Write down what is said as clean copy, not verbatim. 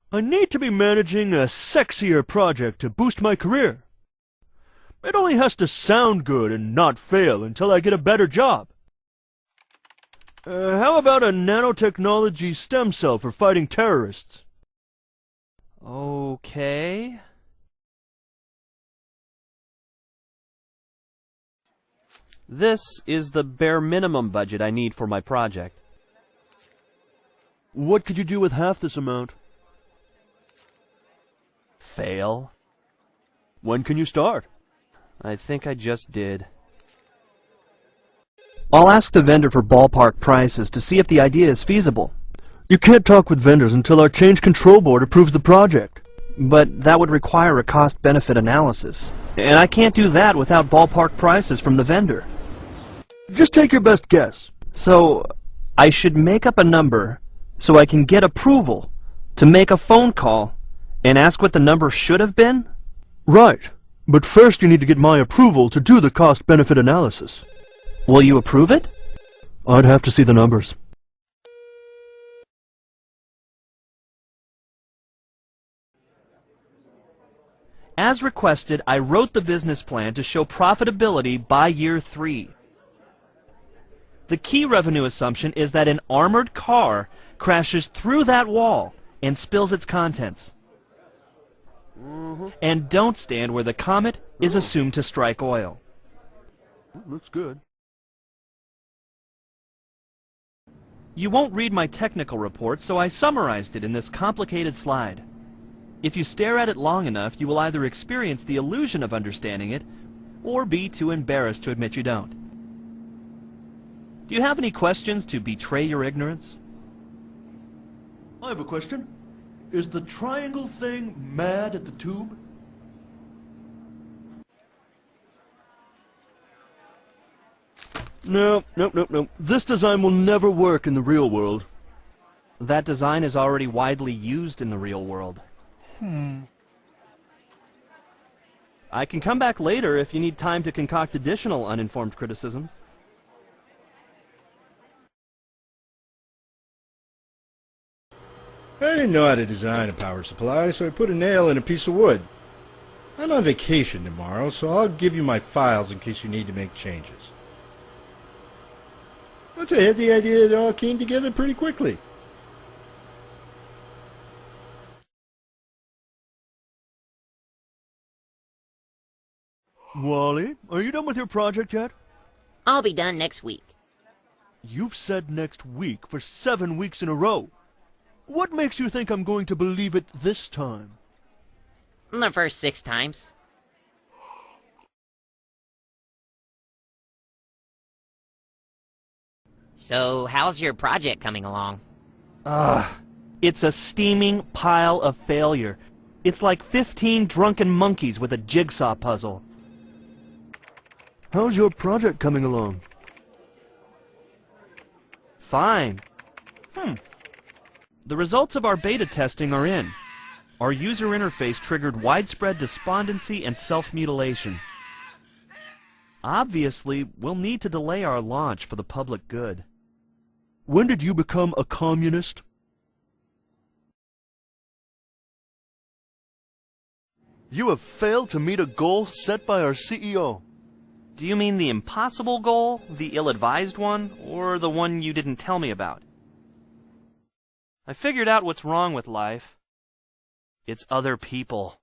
I need to be managing a sexier project to boost my career. It only has to sound good and not fail until I get a better job. How about a nanotechnology stem cell for fighting terrorists? Okay. This is the bare minimum budget I need for my project. What could you do with half this amount? Fail? When can you start? I think I just did. I'll ask the vendor for ballpark prices to see if the idea is feasible. You can't talk with vendors until our change control board approves the project. But that would require a cost-benefit analysis. And I can't do that without ballpark prices from the vendor. Just take your best guess. So, I should make up a number so I can get approval to make a phone call and ask what the number should have been? Right. But first you need to get my approval to do the cost-benefit analysis. Will you approve it? I'd have to see the numbers. As requested, I wrote the business plan to show profitability by year 3. The key revenue assumption is that an armored car crashes through that wall and spills its contents. And don't stand where the comet is assumed to strike oil. Looks good. You won't read my technical report, so I summarized it in this complicated slide. If you stare at it long enough, you will either experience the illusion of understanding it, or be too embarrassed to admit you don't. Do you have any questions to betray your ignorance? I have a question. Is the triangle thing mad at the tube? No. This design will never work in the real world. That design is already widely used in the real world. I can come back later if you need time to concoct additional uninformed criticisms. I didn't know how to design a power supply, so I put a nail in a piece of wood. I'm on vacation tomorrow, so I'll give you my files in case you need to make changes. Once I had the idea, it all came together pretty quickly. Wally, are you done with your project yet? I'll be done next week. You've said next week for 7 weeks in a row. What makes you think I'm going to believe it this time? The first 6 times. So, how's your project coming along? It's a steaming pile of failure. It's like 15 drunken monkeys with a jigsaw puzzle. How's your project coming along? Fine. The results of our beta testing are in. Our user interface triggered widespread despondency and self-mutilation. Obviously, we'll need to delay our launch for the public good. When did you become a communist? You have failed to meet a goal set by our CEO. Do you mean the impossible goal, the ill-advised one, or the one you didn't tell me about? I figured out what's wrong with life. It's other people.